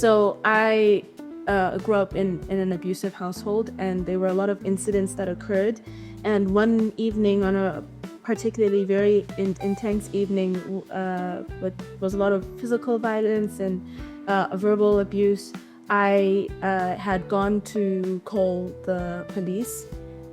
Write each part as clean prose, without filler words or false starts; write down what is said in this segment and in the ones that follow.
So I grew up in an abusive household, and there were a lot of incidents that occurred. And one evening, on a particularly very intense evening, was a lot of physical violence and verbal abuse. I had gone to call the police,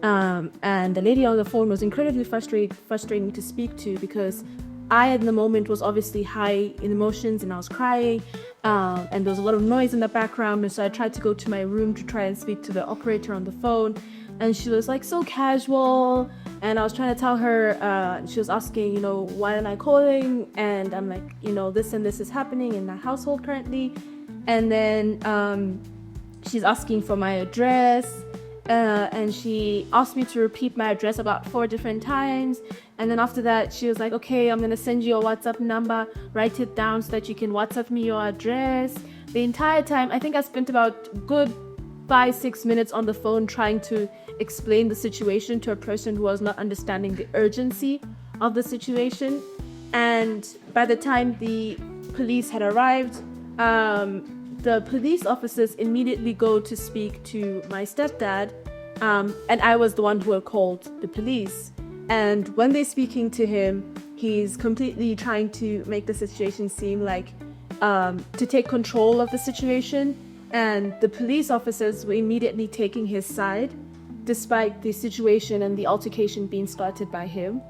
and the lady on the phone was incredibly frustrating to speak to, because I, in the moment, was obviously high in emotions and I was crying, and there was a lot of noise in the background. And so I tried to go to my room to try and speak to the operator on the phone, and she was like so casual. And I was trying to tell her, she was asking, why am I calling? And I'm like, this and this is happening in my household currently. And then she's asking for my address, and she asked me to repeat my address about 4 different times. And then after that, she was like, okay, I'm going to send you a WhatsApp number, write it down so that you can WhatsApp me your address. The entire time, I think I spent about good 5-6 minutes on the phone trying to explain the situation to a person who was not understanding the urgency of the situation. And by the time the police had arrived, the police officers immediately go to speak to my stepdad, and I was the one who had called the police. And when they're speaking to him, he's completely trying to make the situation seem like to take control of the situation. And the police officers were immediately taking his side, despite the situation and the altercation being started by him.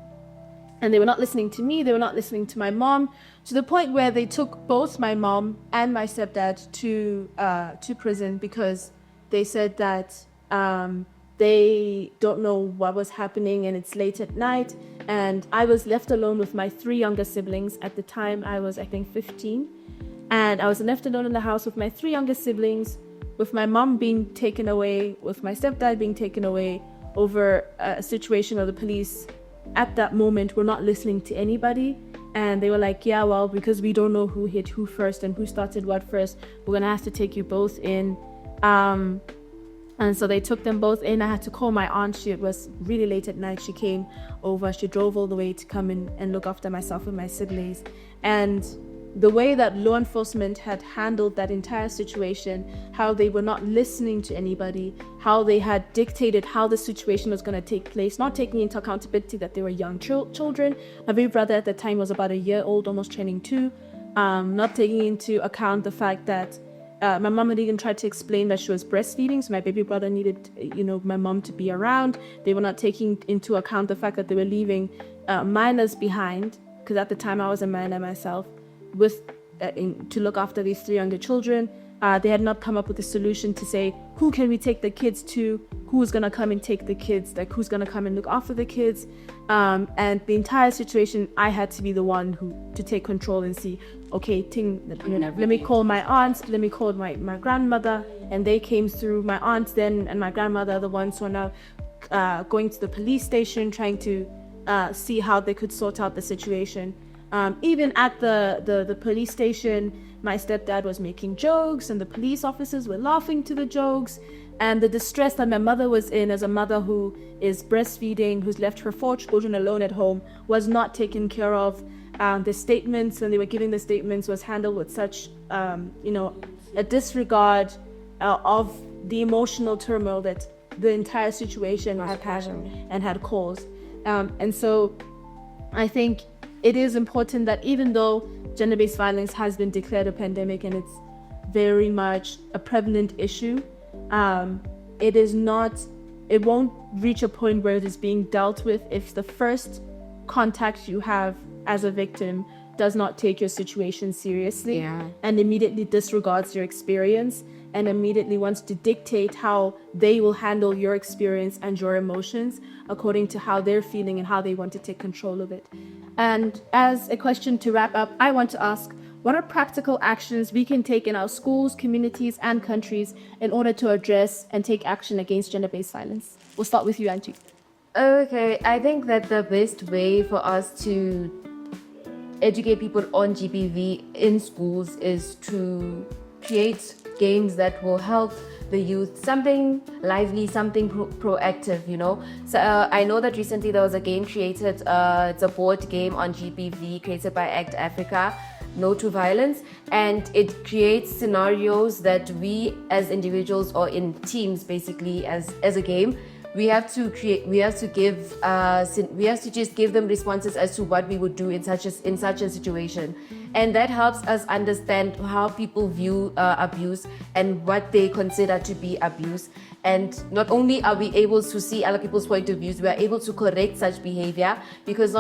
And they were not listening to me, they were not listening to my mom, to the point where they took both my mom and my stepdad to prison, because they said that they don't know what was happening and it's late at night. And I was left alone with my 3 younger siblings. At the time, I was, I think, 15. And I was left alone in the house with my 3 younger siblings, with my mom being taken away, with my stepdad being taken away over a situation of the police. At that moment, we're not listening to anybody. And they were like, yeah, well, because we don't know who hit who first and who started what first, we're going to have to take you both in. And so they took them both in. I had to call my aunt. It was really late at night. She came over. She drove all the way to come in and look after myself and my siblings. And the way that law enforcement had handled that entire situation, how they were not listening to anybody, how they had dictated how the situation was going to take place, not taking into accountability that they were young children. My baby brother at the time was about a year old, almost turning 2. Not taking into account the fact that my mom had even tried to explain that she was breastfeeding, so my baby brother needed, my mom to be around. They were not taking into account the fact that they were leaving minors behind, because at the time I was a minor myself, to look after these 3 younger children. They had not come up with a solution to say, who can we take the kids to? Who's going to come and take the kids? Like, who's going to come and look after the kids? And the entire situation, I had to be the one to take control and see, okay, let me call my aunts, let me call my grandmother. And they came through. My aunts then and my grandmother are the ones who are now going to the police station, trying to see how they could sort out the situation. Even at the police station, my stepdad was making jokes and the police officers were laughing to the jokes. And the distress that my mother was in, as a mother who is breastfeeding, who's left her 4 children alone at home, was not taken care of. The statements, when they were giving the statements, was handled with such, a disregard of the emotional turmoil that the entire situation had caused. And so I think it is important that even though gender-based violence has been declared a pandemic and it's very much a prevalent issue, it won't reach a point where it is being dealt with if the first contact you have as a victim does not take your situation seriously and immediately disregards your experience and immediately wants to dictate how they will handle your experience and your emotions according to how they're feeling and how they want to take control of it. And as a question to wrap up, I want to ask, what are practical actions we can take in our schools, communities, and countries in order to address and take action against gender-based violence? We'll start with you, Angie. Okay, I think that the best way for us to educate people on GBV in schools is to create games that will help the youth, something lively, something proactive, So I know that recently there was a game created, it's a board game on GBV created by ACT Africa. no to violence, and it creates scenarios that we as individuals or in teams, basically as a game, we have to just give them responses as to what we would do in such a situation, and that helps us understand how people view abuse and what they consider to be abuse. And not only are we able to see other people's point of views, we are able to correct such behavior, because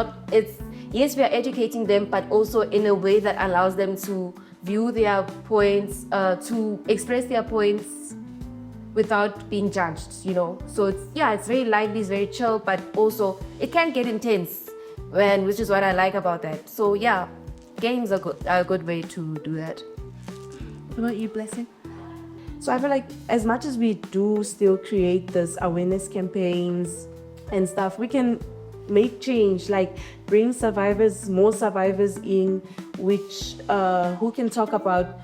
yes, we are educating them, but also in a way that allows them to view their points, to express their points without being judged, So it's very lively, it's very chill, but also it can get intense, which is what I like about that. So yeah, games are a good way to do that. What about you, Blessing? So I feel like as much as we do still create this awareness campaigns and stuff, we can make change, like bring more survivors in, which who can talk about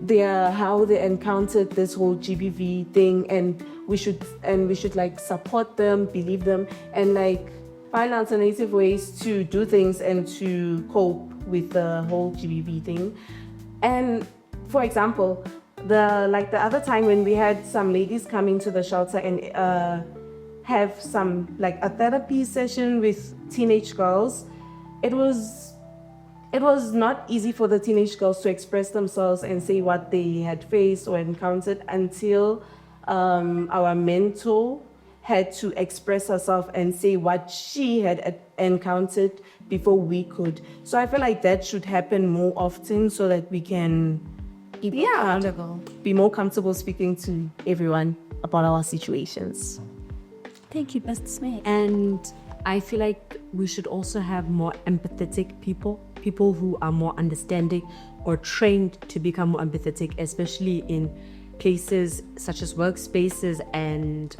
how they encountered this whole GBV thing, and we should like support them, believe them, and like find alternative ways to do things and to cope with the whole GBV thing. And for example, the other time when we had some ladies come into the shelter and have some like a therapy session with teenage girls, it was not easy for the teenage girls to express themselves and say what they had faced or encountered until our mentor had to express herself and say what she had encountered before we could. So I feel like that should happen more often so that we can be more comfortable speaking to everyone about our situations. Thank you, Best Mate. And I feel like we should also have more empathetic people who are more understanding or trained to become more empathetic, especially in places such as workspaces and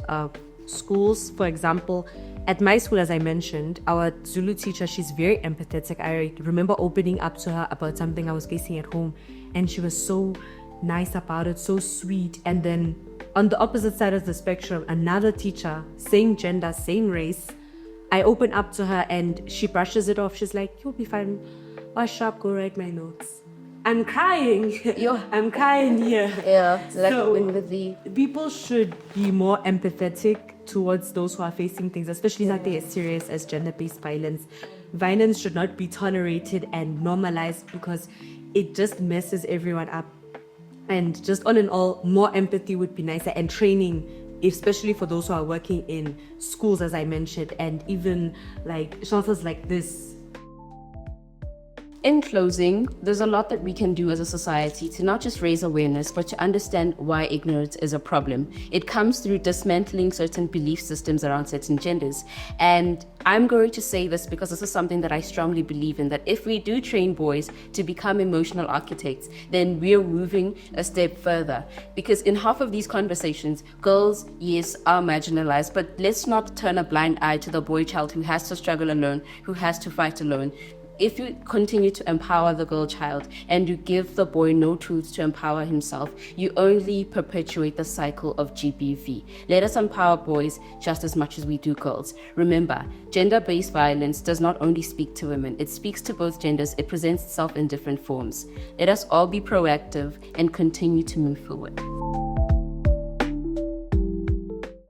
schools. For example, at my school, as I mentioned, our Zulu teacher, she's very empathetic. I remember opening up to her about something I was facing at home, and she was so nice about it, so sweet. And then on the opposite side of the spectrum, another teacher, same gender, same race, I open up to her and she brushes it off. She's like, "You'll be fine. Wash up, go write my notes." I'm crying. I'm crying here. Yeah, like So, with the people should be more empathetic towards those who are facing things, especially something as serious as gender-based violence. Violence should not be tolerated and normalized because it just messes everyone up. And just all in all, more empathy would be nicer, and training, especially for those who are working in schools, as I mentioned, and even like shelters like this. In closing, there's a lot that we can do as a society to not just raise awareness, but to understand why ignorance is a problem. It comes through dismantling certain belief systems around certain genders. And I'm going to say this because this is something that I strongly believe in, that if we do train boys to become emotional architects, then we're moving a step further. Because in half of these conversations, girls, yes, are marginalized, but let's not turn a blind eye to the boy child who has to struggle alone, who has to fight alone. If you continue to empower the girl child and you give the boy no tools to empower himself, you only perpetuate the cycle of GBV. Let us empower boys just as much as we do girls. Remember, gender-based violence does not only speak to women, it speaks to both genders. It presents itself in different forms. Let us all be proactive and continue to move forward.